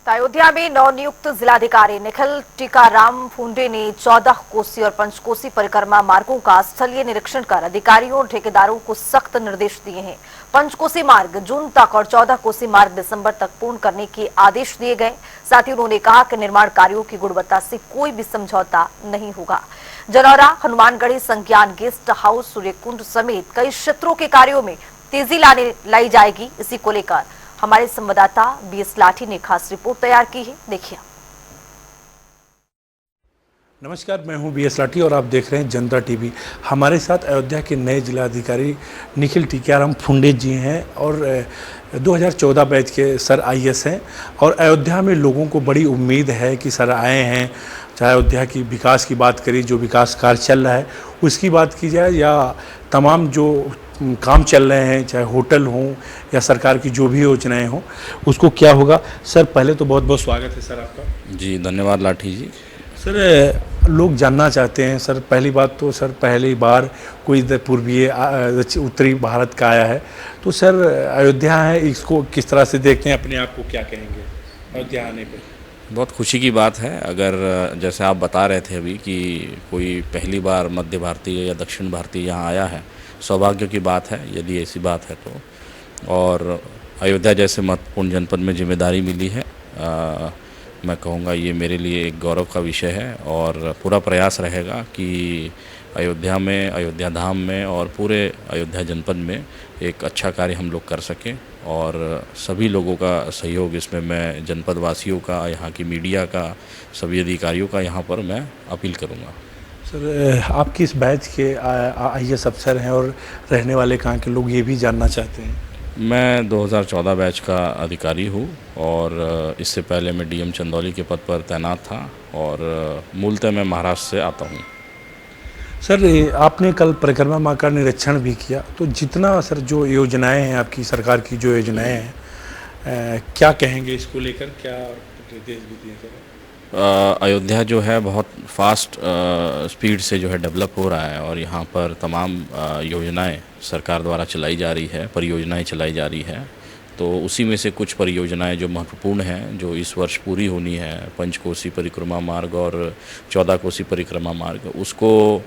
अयोध्या में नवनियुक्त जिलाधिकारी निखिल टीकाराम फुंडे ने 14 कोसी और पंचकोसी परिक्रमा मार्गों का स्थलीय निरीक्षण कर अधिकारियों और ठेकेदारों को सख्त निर्देश दिए हैं। पंचकोसी मार्ग जून तक और 14 कोसी मार्ग दिसंबर तक पूर्ण करने के आदेश दिए गए। साथ ही उन्होंने कहा कि निर्माण कार्यों की गुणवत्ता से कोई भी समझौता नहीं होगा। जनौरा, हनुमानगढ़ी, संज्ञान, गेस्ट हाउस, सूर्यकुंड समेत कई क्षेत्रों के कार्यों में तेजी लाई जाएगी। इसी को लेकर हमारे संवाददाता बीएस लाठी ने खास रिपोर्ट तैयार की है, देखिए। नमस्कार, मैं हूं बीएस लाठी और आप देख रहे हैं जनता टीवी। हमारे साथ अयोध्या के नए जिलाधिकारी निखिल टीकाराम फुंडे जी हैं और 2014 बैच के सर आईएएस हैं और अयोध्या में लोगों को बड़ी उम्मीद है कि सर आए हैं। चाहे अयोध्या की विकास की बात करें, जो विकास कार्य चल रहा है उसकी बात की जाए, या तमाम जो काम चल रहे हैं, चाहे होटल हों या सरकार की जो भी योजनाएं हों, उसको क्या होगा। सर पहले तो बहुत बहुत स्वागत है सर आपका। जी धन्यवाद लाठी जी। सर लोग जानना चाहते हैं सर, पहली बात तो सर पहली बार कोई पूर्वीय उत्तरी भारत का आया है, तो सर अयोध्या है, इसको किस तरह से देखते हैं, अपने आप को क्या कहेंगे अयोध्या आने पर? बहुत खुशी की बात है। अगर जैसे आप बता रहे थे अभी कि कोई पहली बार मध्य भारतीय या दक्षिण भारतीय यहाँ आया है, सौभाग्य की बात है यदि ऐसी बात है तो। और अयोध्या जैसे महत्वपूर्ण जनपद में जिम्मेदारी मिली है, मैं कहूँगा ये मेरे लिए एक गौरव का विषय है और पूरा प्रयास रहेगा कि अयोध्या में, अयोध्या धाम में और पूरे अयोध्या जनपद में एक अच्छा कार्य हम लोग कर सकें। और सभी लोगों का सहयोग इसमें मैं जनपद वासियों का, यहाँ की मीडिया का, सभी अधिकारियों का यहाँ पर मैं अपील करूँगा। सर आप किस बैच के आईएएस अफसर हैं और रहने वाले कहाँ के लोग, ये भी जानना चाहते हैं। मैं 2014 बैच का अधिकारी हूँ और इससे पहले मैं डीएम चंदौली के पद पर तैनात था और मूलतः मैं महाराष्ट्र से आता हूँ। सर आपने कल परिक्रमा मार्ग का निरीक्षण भी किया, तो जितना सर जो योजनाएं हैं आपकी सरकार की, जो योजनाएं हैं, क्या कहेंगे इसको लेकर, क्या निर्देश भी दिए सर? अयोध्या जो है बहुत फास्ट स्पीड से जो है डेवलप हो रहा है और यहाँ पर तमाम योजनाएं सरकार द्वारा चलाई जा रही है, परियोजनाएं चलाई जा रही है। तो उसी में से कुछ परियोजनाएं जो महत्वपूर्ण हैं, जो इस वर्ष पूरी होनी है, पंचकोसी परिक्रमा मार्ग और 14 कोसी परिक्रमा मार्ग, उसको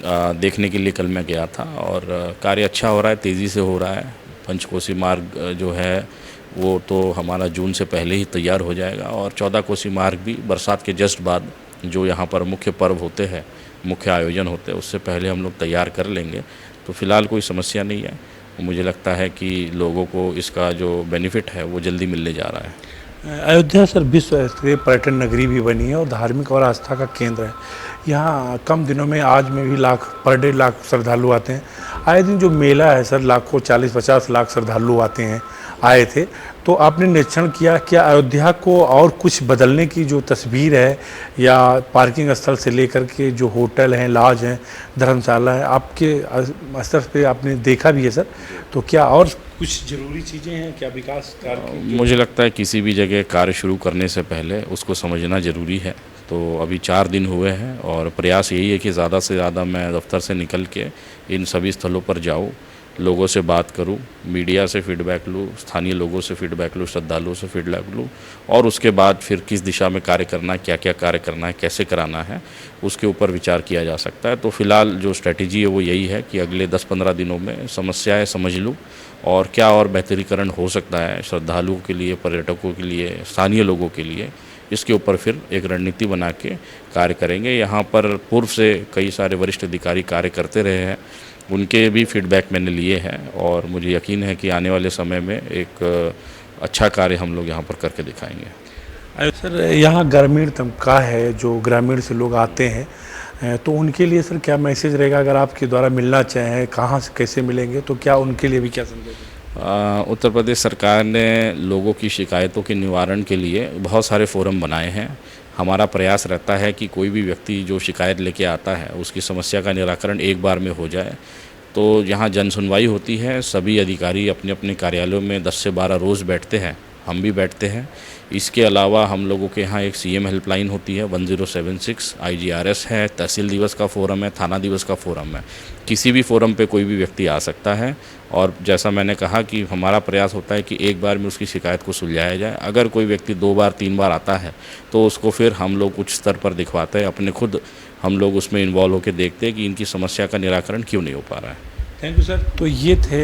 देखने के लिए कल मैं गया था और कार्य अच्छा हो रहा है, तेज़ी से हो रहा है। पंचकोसी मार्ग जो है वो तो हमारा जून से पहले ही तैयार हो जाएगा और 14 कोसी मार्ग भी बरसात के जस्ट बाद, जो यहाँ पर मुख्य पर्व होते हैं, मुख्य आयोजन होते हैं, उससे पहले हम लोग तैयार कर लेंगे। तो फिलहाल कोई समस्या नहीं है। मुझे लगता है कि लोगों को इसका जो बेनिफिट है वो जल्दी मिलने जा रहा है। अयोध्या सर विश्व स्तरीय पर्यटन नगरी भी बनी है और धार्मिक और आस्था का केंद्र है। यहाँ कम दिनों में आज में भी पर डे लाख श्रद्धालु आते हैं। आए दिन जो मेला है सर, लाखों 40-50 लाख श्रद्धालु आते हैं, आए थे। तो आपने निरीक्षण किया, क्या अयोध्या को और कुछ बदलने की जो तस्वीर है, या पार्किंग स्थल से लेकर के जो होटल हैं, लॉज हैं, धर्मशाला है, आपके स्तर पे आपने देखा भी है सर, तो क्या और कुछ ज़रूरी चीज़ें हैं क्या विकास कार्य? मुझे लगता है किसी भी जगह कार्य शुरू करने से पहले उसको समझना ज़रूरी है। तो अभी 4 दिन हुए हैं और प्रयास यही है कि ज़्यादा से ज़्यादा मैं दफ्तर से निकल के इन सभी स्थलों पर जाऊँ, लोगों से बात करूं, मीडिया से फीडबैक लूं, स्थानीय लोगों से फीडबैक लूं, श्रद्धालुओं से फीडबैक लूं और उसके बाद फिर किस दिशा में कार्य करना है, क्या क्या कार्य करना है, कैसे कराना है, उसके ऊपर विचार किया जा सकता है। तो फिलहाल जो स्ट्रेटजी है वो यही है कि अगले 10-15 दिनों में समस्याएं समझ लूँ और क्या और बेहतरीकरण हो सकता है श्रद्धालुओं के लिए, पर्यटकों के लिए, स्थानीय लोगों के लिए, इसके ऊपर फिर एक रणनीति बना के कार्य करेंगे। यहाँ पर पूर्व से कई सारे वरिष्ठ अधिकारी कार्य करते रहे हैं, उनके भी फीडबैक मैंने लिए हैं और मुझे यकीन है कि आने वाले समय में एक अच्छा कार्य हम लोग यहाँ पर करके दिखाएंगे। सर यहाँ ग्रामीण तबका है, जो ग्रामीण से लोग आते हैं, तो उनके लिए सर क्या मैसेज रहेगा, अगर आपके द्वारा मिलना चाहें, कहाँ से कैसे मिलेंगे, तो क्या उनके लिए भी क्या संदेश? उत्तर प्रदेश सरकार ने लोगों की शिकायतों के निवारण के लिए बहुत सारे फोरम बनाए हैं। हमारा प्रयास रहता है कि कोई भी व्यक्ति जो शिकायत लेके आता है उसकी समस्या का निराकरण एक बार में हो जाए। तो यहाँ जन सुनवाई होती है, सभी अधिकारी अपने अपने कार्यालयों में 10 से 12 रोज़ बैठते हैं हम भी बैठते हैं। इसके अलावा हम लोगों के यहाँ एक CM हेल्पलाइन होती है 1076, IGRS है, तहसील दिवस का फोरम है, थाना दिवस का फोरम है। किसी भी फोरम पे कोई भी व्यक्ति आ सकता है और जैसा मैंने कहा कि हमारा प्रयास होता है कि एक बार में उसकी शिकायत को सुलझाया जाए। अगर कोई व्यक्ति 2 बार 3 बार आता है तो उसको फिर हम लोग उच्च स्तर पर दिखवाते हैं, अपने खुद हम लोग उसमें इन्वॉल्व होकर देखते हैं कि इनकी समस्या का निराकरण क्यों नहीं हो पा रहा है। Thank you sir. तो ये थे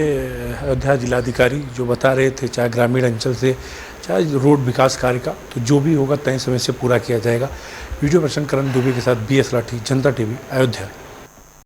अयोध्या जिलाधिकारी जो बता रहे थे, चाहे ग्रामीण अंचल से चाहे रोड विकास कार्य का, तो जो भी होगा तय समय से पूरा किया जाएगा। वीडियो पर्सन करण दुबे के साथ BS राठी, जनता TV, अयोध्या।